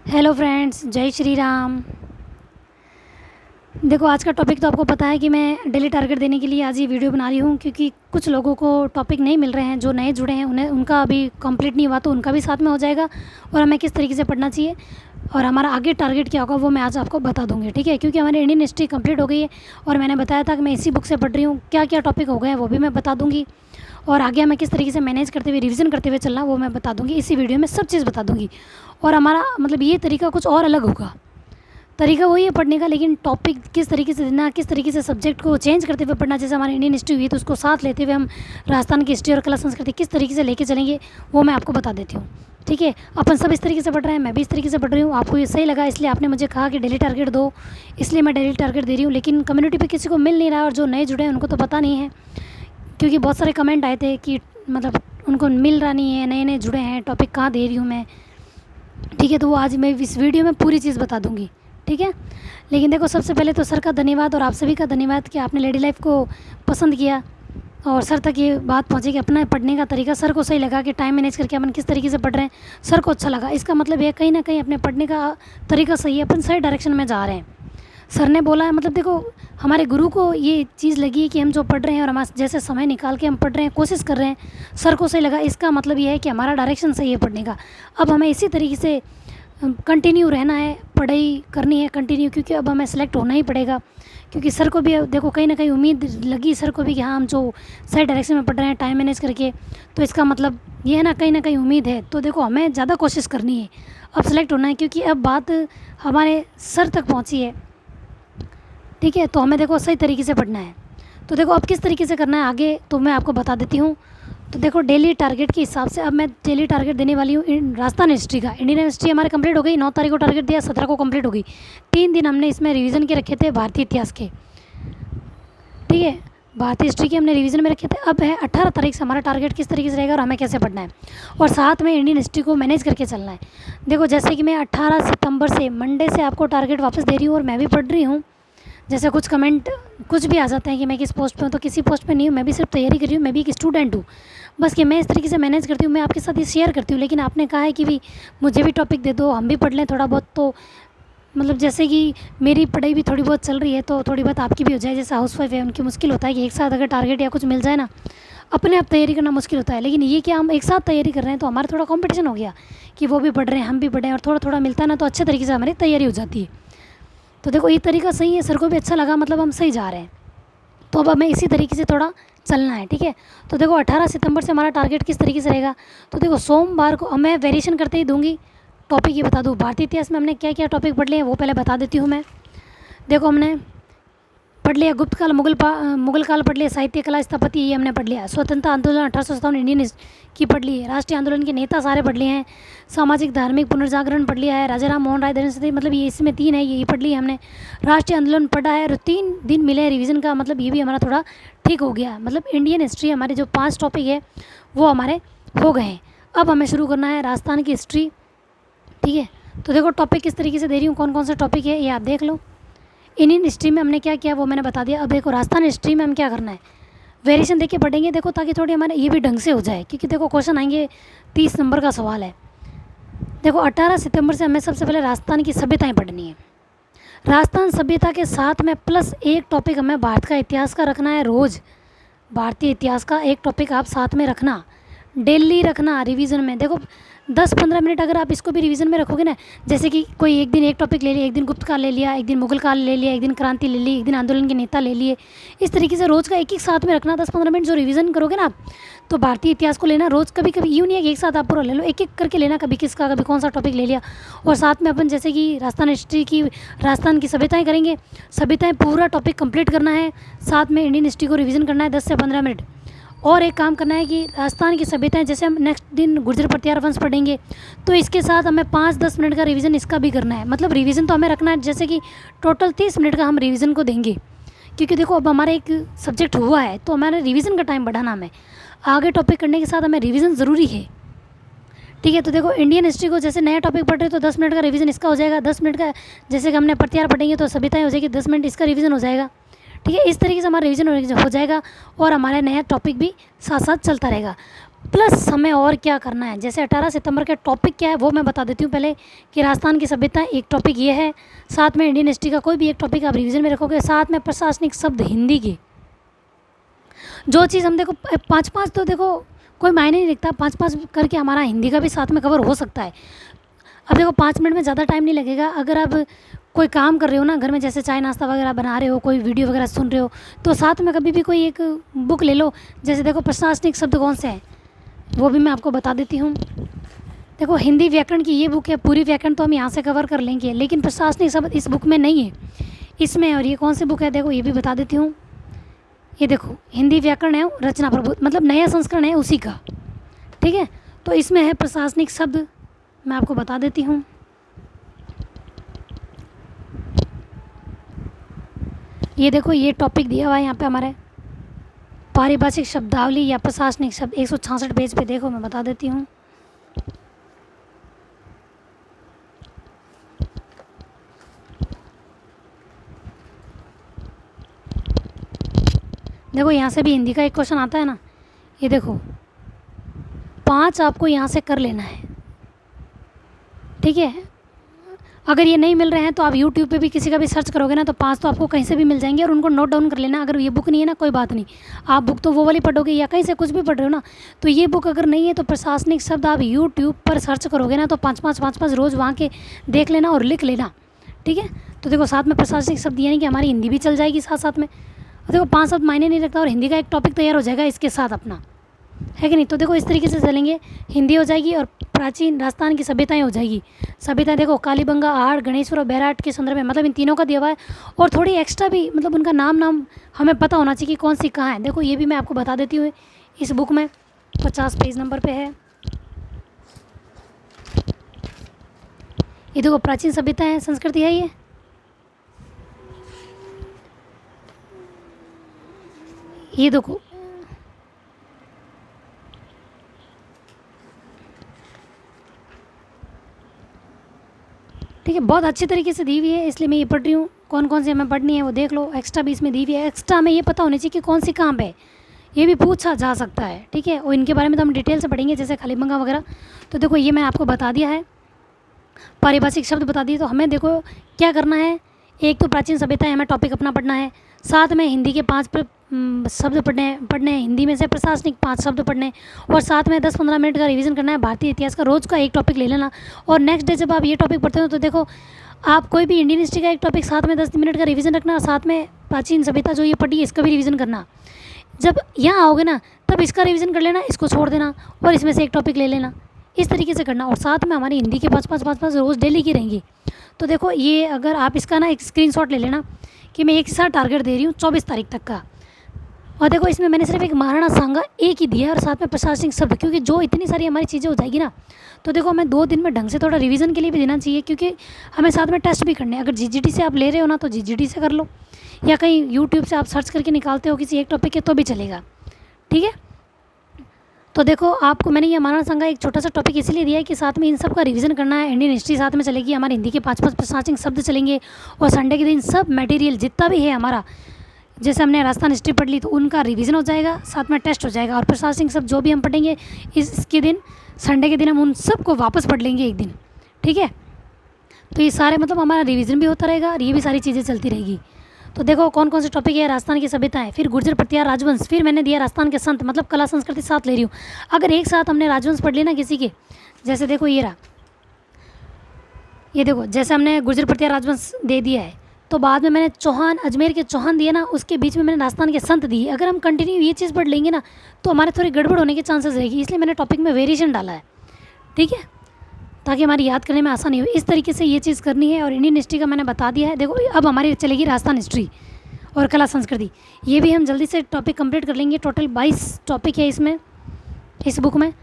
Hello friends, जय श्री राम। देखो, आज का टॉपिक तो आपको पता है कि मैं डेली टारगेट देने के लिए आज ये वीडियो बना रही हूँ, क्योंकि कुछ लोगों को टॉपिक नहीं मिल रहे हैं, जो नए जुड़े हैं उन्हें उनका अभी कंप्लीट नहीं हुआ, तो उनका भी साथ में हो जाएगा और हमें किस तरीके से पढ़ना चाहिए और हमारा आगे टारगेट क्या होगा वो मैं आज आपको बता दूँगी। ठीक है, क्योंकि हमारी इंडियन हिस्ट्री कंप्लीट हो गई है और मैंने बताया था कि मैं इसी बुक से पढ़ रही हूँ। क्या क्या टॉपिक हो गए हैं वो भी मैं बता दूँगी और आगे हमें किस तरीके से मैनेज करते हुए रिवीजन करते हुए चलना वो मैं बता दूँगी। इसी वीडियो में सब चीज़ बता दूँगी और हमारा मतलब ये तरीका कुछ और अलग होगा। तरीका वही है पढ़ने का, लेकिन टॉपिक किस तरीके से देना, किस तरीके से सब्जेक्ट को चेंज करते हुए पढ़ना। जैसे हमारी इंडियन हिस्ट्री हुई है तो उसको साथ लेते हुए हम राजस्थान की हिस्ट्री और कला संस्कृति किस तरीके से लेके चलेंगे वो मैं आपको बता देती हूँ। ठीक है, अपन सब इस तरीके से पढ़ रहे हैं, मैं भी इस तरीके से पढ़ रही हूँ। आपको ये सही लगा इसलिए आपने मुझे कहा कि डेली टारगेट दो, इसलिए मैं डेली टारगेट दे रही हूँ। लेकिन कम्युनिटी पे किसी को मिल नहीं रहा और जो नए जुड़े हैं उनको तो पता नहीं है, क्योंकि बहुत सारे कमेंट आए थे कि मतलब उनको मिल रहा नहीं है, नए नए जुड़े हैं, टॉपिक कहाँ दे रही हूँ मैं। ठीक है, तो वो आज मैं इस वीडियो में पूरी चीज़ बता दूँगी। ठीक है, लेकिन देखो, सबसे पहले तो सर का धन्यवाद और आप सभी का धन्यवाद कि आपने लेडी लाइफ को पसंद किया और सर तक ये बात पहुँची कि अपना पढ़ने का तरीका सर को सही लगा कि टाइम मैनेज करके अपन किस तरीके से पढ़ रहे हैं, सर को अच्छा लगा। इसका मतलब ये कहीं ना कहीं अपने पढ़ने का तरीका सही है, अपन सही डायरेक्शन में जा रहे हैं। सर ने बोला है, मतलब देखो, हमारे गुरु को ये चीज़ लगी है कि हम जो पढ़ रहे हैं और हमारे जैसे समय निकाल के हम पढ़ रहे हैं, कोशिश कर रहे हैं, सर को सही लगा। इसका मतलब ये है कि हमारा डायरेक्शन सही है पढ़ने का। अब हमें इसी तरीके से कंटिन्यू रहना है, पढ़ाई करनी है कंटिन्यू, क्योंकि अब हमें सेलेक्ट होना ही पड़ेगा। क्योंकि सर को भी देखो कहीं ना कहीं उम्मीद लगी सर को भी कि हाँ, हम जो सही डायरेक्शन में पढ़ रहे हैं टाइम मैनेज करके, तो इसका मतलब ये है ना, कहीं ना कहीं उम्मीद है। तो देखो, हमें ज़्यादा कोशिश करनी है, अब सेलेक्ट होना है, क्योंकि अब बात हमारे सर तक पहुँची है। ठीक है, तो हमें देखो सही तरीके से पढ़ना है। तो देखो अब किस तरीके से करना है आगे तो मैं आपको बता देती हूँ। तो देखो, डेली टारगेट के हिसाब से अब मैं डेली टारगेट देने वाली हूँ राजस्थान हिस्ट्री का। इंडियन हिस्ट्री हमारे कंप्लीट हो गई, 9 तारीख को टारगेट दिया, 17 को कंप्लीट हो गई। 3 दिन हमने इसमें रिवीजन के रखे थे भारतीय इतिहास के। ठीक है, भारतीय हिस्ट्री के हमने रिवीजन में रखे थे। अब है 18 तारीख से हमारा टारगेट किस तरीके से रहेगा और हमें कैसे पढ़ना है, और साथ में इंडियन हिस्ट्री को मैनेज करके चलना है। देखो, जैसे कि मैं 18 सितंबर से मंडे से आपको टारगेट वापस दे रही हूँ और मैं भी पढ़ रही हूँ। जैसे कुछ कमेंट कुछ भी आ जाते हैं कि मैं किस पोस्ट पे हूँ, तो किसी पोस्ट पे नहीं हूँ, मैं भी सिर्फ तैयारी कर रही हूँ, मैं भी एक स्टूडेंट हूँ। बस कि मैं इस तरीके से मैनेज करती हूँ, मैं आपके साथ ये शेयर करती हूँ। लेकिन आपने कहा है कि भी मुझे भी टॉपिक दे दो, हम भी पढ़ लें थोड़ा बहुत, तो मतलब जैसे कि मेरी पढ़ाई भी थोड़ी बहुत चल रही है तो थोड़ी बहुत आपकी भी हो जाए। जैसे हाउसवाइफ है, उनकी मुश्किल होता है कि एक साथ अगर टारगेट या कुछ मिल जाए ना, अपने आप तैयारी करना मुश्किल होता है। लेकिन ये कि हम एक साथ तैयारी कर रहे हैं तो हमारा थोड़ा कंपटीशन हो गया कि वो भी पढ़ रहे हैं, हम भी पढ़ें, और थोड़ा थोड़ा मिलता है ना, तो अच्छे तरीके से हमारी तैयारी हो जाती है। तो देखो, ये तरीका सही है, सर को भी अच्छा लगा, मतलब हम सही जा रहे हैं। तो अब हमें इसी तरीके से थोड़ा चलना है। ठीक है, तो देखो 18 सितंबर से हमारा टारगेट किस तरीके से रहेगा। तो देखो, सोमवार को मैं वेरिएशन करते ही दूंगी। टॉपिक ये बता दूँ, भारतीय इतिहास में हमने क्या क्या टॉपिक पढ़ लिए हैं वो पहले बता देती हूँ मैं। देखो, हमने पढ़ लिया गुप्त काल, मुगल काल पढ़ लिया, साहित्य कला स्थापत्य ये हमने पढ़ लिया। स्वतंत्रता आंदोलन 1857 इंडियन की पढ़ ली है। राष्ट्रीय आंदोलन के नेता सारे पढ़ लिए हैं। सामाजिक धार्मिक पुनर्जागरण पढ़ लिया है। राजा राम मोहन राय दयानंद सती, मतलब ये इसमें 3 है, ये पढ़ ली है हमने। राष्ट्रीय आंदोलन पढ़ा है और 3 दिन मिले हैं रिवीजन का, मतलब ये भी हमारा थोड़ा ठीक हो गया। मतलब इंडियन हिस्ट्री हमारे जो 5 टॉपिक है वो हमारे हो गए हैं। अब हमें शुरू करना है राजस्थान की हिस्ट्री। ठीक है, तो देखो टॉपिक किस तरीके से दे रही हूँ, कौन कौन से टॉपिक है ये आप देख लो। इंडियन हिस्ट्री में हमने क्या किया वो मैंने बता दिया। अब देखो, राजस्थान हिस्ट्री में हम क्या करना है, वेरिएशन देख के पढ़ेंगे। देखो, ताकि थोड़ी हमारे ये भी ढंग से हो जाए, क्योंकि देखो क्वेश्चन आएंगे, 30 नंबर का सवाल है। देखो, 18 सितंबर से हमें सबसे पहले राजस्थान की सभ्यताएं पढ़नी है। राजस्थान सभ्यता के साथ में प्लस एक टॉपिक हमें भारत का इतिहास का रखना है। रोज़ भारतीय इतिहास का एक टॉपिक आप साथ में रखना, डेली रखना रिवीजन में। देखो, 10-15 मिनट अगर आप इसको भी रिवीजन में रखोगे ना, जैसे कि कोई एक दिन एक टॉपिक ले लिया, एक दिन गुप्त काल ले लिया, एक दिन मुगल काल ले लिया, एक दिन क्रांति ले ली, एक दिन आंदोलन के नेता ले लिए, इस तरीके से रोज़ का एक एक साथ में रखना। 10-15 मिनट जो रिवीजन करोगे ना, तो भारतीय इतिहास को लेना रोज़, कभी कभी यूँ नहीं है कि एक साथ आप पूरा ले लो, एक एक करके लेना, कभी किसका कभी कौन सा टॉपिक ले लिया। और साथ में अपन जैसे कि राजस्थान हिस्ट्री की, राजस्थान की सभ्यताएँ करेंगे, सभ्यताएँ पूरा टॉपिक कंप्लीट करना है। साथ में इंडियन हिस्ट्री को रिवीजन करना है 10 से 15 मिनट। और एक काम करना है कि राजस्थान की सभ्यताएं, जैसे हम नेक्स्ट दिन गुर्जर प्रत्यार वंश पढ़ेंगे, तो इसके साथ हमें 5-10 मिनट का रिवीजन इसका भी करना है। मतलब रिवीजन तो हमें रखना है, जैसे कि टोटल 30 मिनट का हम रिवीजन को देंगे, क्योंकि देखो अब हमारा एक सब्जेक्ट हुआ है तो हमारे रिवीजन का टाइम बढ़ाना हमें, आगे टॉपिक करने के साथ हमें रिवीजन ज़रूरी है। ठीक है, तो देखो इंडियन हिस्ट्री को जैसे नया टॉपिक पढ़ रहे हो तो 10 मिनट का रिवीजन इसका हो जाएगा। 10 मिनट का, जैसे कि हमने प्रत्यार पढ़ेंगे तो सभ्यताएं हो जाएगी, 10 मिनट इसका रिवीजन हो जाएगा। ठीक है, इस तरीके से हमारा रिवीजन हो जाएगा और हमारा नया टॉपिक भी साथ साथ चलता रहेगा। प्लस हमें और क्या करना है। जैसे 18 सितंबर का टॉपिक क्या है वो मैं बता देती हूँ पहले, कि राजस्थान की सभ्यता एक टॉपिक ये है, साथ में इंडियन हिस्ट्री का कोई भी एक टॉपिक आप रिवीजन में रखोगे, साथ में प्रशासनिक शब्द हिंदी की। जो चीज़ हम देखो 5-5 तो देखो कोई मायने नहीं रखता, 5-5 करके हमारा हिंदी का भी साथ में कवर हो सकता है। अब देखो 5 मिनट में ज़्यादा टाइम नहीं लगेगा। अगर आप कोई काम कर रहे हो ना घर में, जैसे चाय नाश्ता वगैरह बना रहे हो, कोई वीडियो वगैरह सुन रहे हो, तो साथ में कभी भी कोई एक बुक ले लो। जैसे देखो प्रशासनिक शब्द कौन से हैं वो भी मैं आपको बता देती हूँ। देखो हिंदी व्याकरण की ये बुक है, पूरी व्याकरण तो हम यहाँ से कवर कर लेंगे, लेकिन प्रशासनिक शब्द इस बुक में नहीं है इसमें। और ये कौन सी बुक है देखो ये भी बता देती हूँ। ये देखो हिंदी व्याकरण है, रचना प्रभु, मतलब नया संस्करण है उसी का, ठीक है। तो इसमें है प्रशासनिक शब्द, मैं आपको बता देती हूँ। ये देखो ये टॉपिक दिया हुआ है यहाँ पे हमारे, पारिभाषिक शब्दावली या प्रशासनिक शब्द, 166 पेज पे देखो मैं बता देती हूँ। देखो यहाँ से भी हिंदी का एक क्वेश्चन आता है ना, ये देखो 5 आपको यहाँ से कर लेना है, ठीक है। अगर ये नहीं मिल रहे हैं तो आप यूट्यूब पे भी किसी का भी सर्च करोगे ना तो 5 तो आपको कहीं से भी मिल जाएंगे, और उनको नोट डाउन कर लेना। अगर ये बुक नहीं है ना कोई बात नहीं, आप बुक तो वो वाली पढ़ोगे या कहीं से कुछ भी पढ़ रहे हो ना, तो ये बुक अगर नहीं है तो प्रशासनिक शब्द आप यूट्यूब पर सर्च करोगे ना तो 5-5 रोज़ वहाँ के देख लेना और लिख लेना, ठीक है। तो देखो साथ में प्रशासनिक शब्द यानी कि हमारी हिंदी भी चल जाएगी साथ साथ में। देखो 5 शब्द मायने नहीं रखता और हिंदी का एक टॉपिक तैयार हो जाएगा इसके साथ अपना, है कि नहीं। तो देखो इस तरीके से चलेंगे, हिंदी हो जाएगी और प्राचीन राजस्थान की सभ्यताएं हो जाएगी। सभ्यताएं देखो कालीबंगा, आहड़, गणेश्वर और बैराट के संदर्भ में, मतलब इन तीनों का दिया हुआ है, और थोड़ी एक्स्ट्रा भी, मतलब उनका नाम हमें पता होना चाहिए कि कौन सी कहाँ है। देखो ये भी मैं आपको बता देती हूँ, इस बुक में 50 पेज नंबर पे है। ये देखो प्राचीन सभ्यताएं संस्कृति है ये देखो ठीक है, बहुत अच्छी तरीके से दी हुई है, इसलिए मैं ये पढ़ रही हूँ। कौन कौन सी हमें पढ़नी है वो देख लो, एक्स्ट्रा भी इसमें दी हुई है। एक्स्ट्रा हमें ये पता होनी चाहिए कि कौन सी कहाँ पे है, ये भी पूछा जा सकता है, ठीक है। और इनके बारे में तो हम डिटेल से पढ़ेंगे, जैसे कालीबंगा वगैरह। तो देखो ये मैं आपको बता दिया है, पारिभाषिक शब्द बता दिए। तो हमें देखो क्या करना है, एक तो प्राचीन सभ्यता है, हमें टॉपिक अपना पढ़ना है, साथ में हिंदी के 5 शब्द पढ़ने हैं, हिंदी में से प्रशासनिक 5 शब्द पढ़ने, और साथ में 10-15 मिनट का रिवीजन करना है भारतीय इतिहास का, रोज़ का एक टॉपिक ले लेना। और नेक्स्ट डे जब आप ये टॉपिक पढ़ते हो तो देखो आप कोई भी इंडियन हिस्ट्री का एक टॉपिक साथ में 10 मिनट का रिवीजन रखना, साथ में प्राचीन सभ्यता जो ये पढ़ी है इसका भी रिवीजन करना। जब यहाँ आओगे ना तब इसका रिवीजन कर लेना, इसको छोड़ देना और इसमें से एक टॉपिक ले लेना, इस तरीके से करना। और साथ में हमारी हिंदी के 5-5 रोज़ डेली की रहेंगी। तो देखो ये अगर आप इसका ना एक स्क्रीनशॉट ले लेना कि मैं एक साथ टारगेट दे रही हूँ 24 तारीख तक का। और देखो इसमें मैंने सिर्फ एक महाराणा सांगा एक ही दिया और साथ में प्रशासनिक शब्द, क्योंकि जो इतनी सारी हमारी चीज़ें हो जाएगी ना तो देखो हमें 2 दिन में ढंग से थोड़ा रिवीजन के लिए भी देना चाहिए, क्योंकि हमें साथ में टेस्ट भी करने हैं। अगर जीजीटी से आप ले रहे हो ना तो जीजीटी से कर लो, या कहीं यूट्यूब से आप सर्च करके निकालते हो किसी एक टॉपिक के तो भी चलेगा, ठीक है। तो देखो आपको मैंने ये महाराणा सांगा एक छोटा सा टॉपिक इसलिए दिया है कि साथ में इन सब का रिवीजन करना है। इंडियन हिस्ट्री साथ में चलेगी, हमारे हिंदी के 5-5 प्रशासनिक शब्द चलेंगे, और संडे के दिन सब मटेरियल जितना भी है हमारा, जैसे हमने राजस्थान हिस्ट्री पढ़ ली तो उनका रिवीजन हो जाएगा, साथ में टेस्ट हो जाएगा। और प्रशासनिक शब्द जो भी हम पढ़ेंगे इसके दिन, संडे के दिन हम उन सब को वापस पढ़ लेंगे एक दिन, ठीक है। तो ये सारे मतलब हमारा रिवीजन भी होता रहेगा और ये भी सारी चीज़ें चलती रहेगी। तो देखो कौन कौन से टॉपिक है, राजस्थान की सभ्यताएं, फिर गुर्जर प्रतिहार राजवंश, फिर मैंने दिया राजस्थान के संत, मतलब कला संस्कृति साथ ले रही हूँ। अगर एक साथ हमने राजवंश पढ़ लिया ना किसी के, जैसे देखो ये रहा, ये देखो जैसे हमने गुर्जर प्रतिहार राजवंश दे दिया है तो बाद में मैंने चौहान, अजमेर के चौहान दिए ना, उसके बीच में मैंने राजस्थान के संत दिए। अगर हम कंटिन्यू ये चीज़ पढ़ लेंगे ना तो हमारे थोड़ी गड़बड़ होने के चांसेस रहेगी, इसलिए मैंने टॉपिक में वेरिएशन डाला है, ठीक है, ताकि हमारी याद करने में आसानी हो। इस तरीके से ये चीज़ करनी है। और इंडियन हिस्ट्री का मैंने बता दिया है। देखो अब हमारी चलेगी राजस्थान हिस्ट्री और कला संस्कृति, ये भी हम जल्दी से टॉपिक कंप्लीट कर लेंगे। टोटल 22 टॉपिक है इसमें, इस बुक में।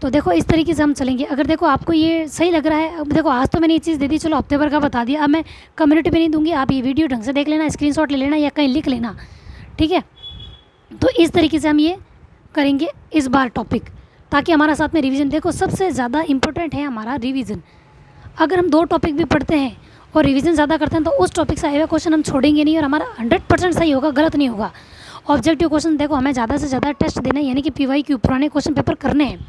तो देखो इस तरीके से हम चलेंगे। अगर देखो आपको ये सही लग रहा है, अब देखो आज तो मैंने ये चीज़ दे दी, चलो हफ्ते भर का बता दिया, अब मैं कम्युनिटी पे नहीं दूंगी, आप ये वीडियो ढंग से देख लेना, स्क्रीनशॉट ले लेना या कहीं लिख लेना, ठीक है। तो इस तरीके से हम ये करेंगे इस बार टॉपिक, ताकि हमारा साथ में रिवीजन, देखो सबसे ज़्यादा इंपॉर्टेंट है हमारा रिवीजन। अगर हम 2 टॉपिक भी पढ़ते हैं और रिवीजन ज़्यादा करते हैं तो उस टॉपिक से आए हुए क्वेश्चन हम छोड़ेंगे नहीं और हमारा 100% सही होगा, गलत नहीं होगा। ऑब्जेक्टिव क्वेश्चन देखो हमें ज़्यादा से ज़्यादा टेस्ट देना है, यानी कि PYQ पुराने क्वेश्चन पेपर करने हैं।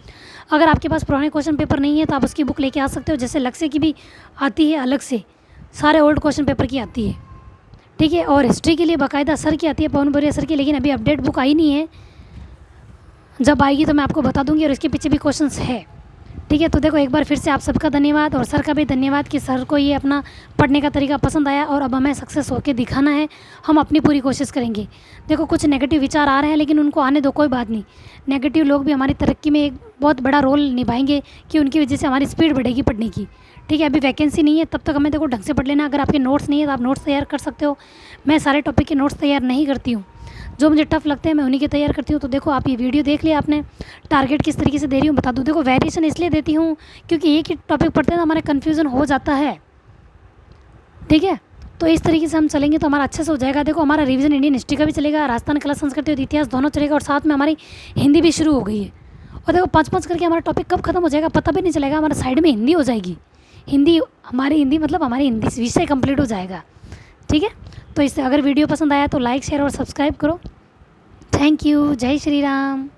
अगर आपके पास पुराने क्वेश्चन पेपर नहीं है तो आप उसकी बुक लेके आ सकते हो, जैसे लक्ष्य की भी आती है अलग से, सारे ओल्ड क्वेश्चन पेपर की आती है, ठीक है। और हिस्ट्री के लिए बाकायदा सर की आती है, पवन बोरिया सर की, लेकिन अभी अपडेट बुक आई नहीं है, जब आएगी तो मैं आपको बता दूंगी। और इसके पीछे भी क्वेश्चंस है, ठीक है। तो देखो एक बार फिर से आप सबका धन्यवाद, और सर का भी धन्यवाद कि सर को ये अपना पढ़ने का तरीका पसंद आया और अब हमें सक्सेस होकर दिखाना है। हम अपनी पूरी कोशिश करेंगे। देखो कुछ नेगेटिव विचार आ रहे हैं, लेकिन उनको आने दो, कोई बात नहीं। नेगेटिव लोग भी हमारी तरक्की में एक बहुत बड़ा रोल निभाएंगे, कि उनकी वजह से हमारी स्पीड बढ़ेगी पढ़ने की, ठीक है। अभी वैकेंसी नहीं है, तब तक हमें देखो ढंग से पढ़ लेना। अगर आपके नोट्स नहीं है तो आप नोट्स तैयार कर सकते हो। मैं सारे टॉपिक के नोट्स तैयार नहीं करती हूँ, जो मुझे टफ लगते हैं मैं उन्हीं के तैयार करती हूँ। तो देखो आप ये वीडियो देख लिया आपने, टारगेट किस तरीके से दे रही हूँ बता दूँ। देखो वेरिएशन इसलिए देती हूँ क्योंकि एक ही टॉपिक पढ़ते हैं तो हमारा कन्फ्यूज़न हो जाता है, ठीक है। तो इस तरीके से हम चलेंगे तो हमारा अच्छे से हो जाएगा। देखो हमारा रिवीजन इंडियन हिस्ट्री का भी चलेगा, राजस्थान कला संस्कृति और इतिहास दोनों चलेगा, और साथ में हमारी हिंदी भी शुरू हो गई है। और देखो 5-5 करके हमारा टॉपिक कब खत्म हो जाएगा पता भी नहीं चलेगा। हमारे साइड में हिंदी हो जाएगी, हिंदी मतलब हमारी हिंदी विषय कंप्लीट हो जाएगा, ठीक है। तो इससे अगर वीडियो पसंद आया तो लाइक शेयर और सब्सक्राइब करो। Thank you. जय श्री राम।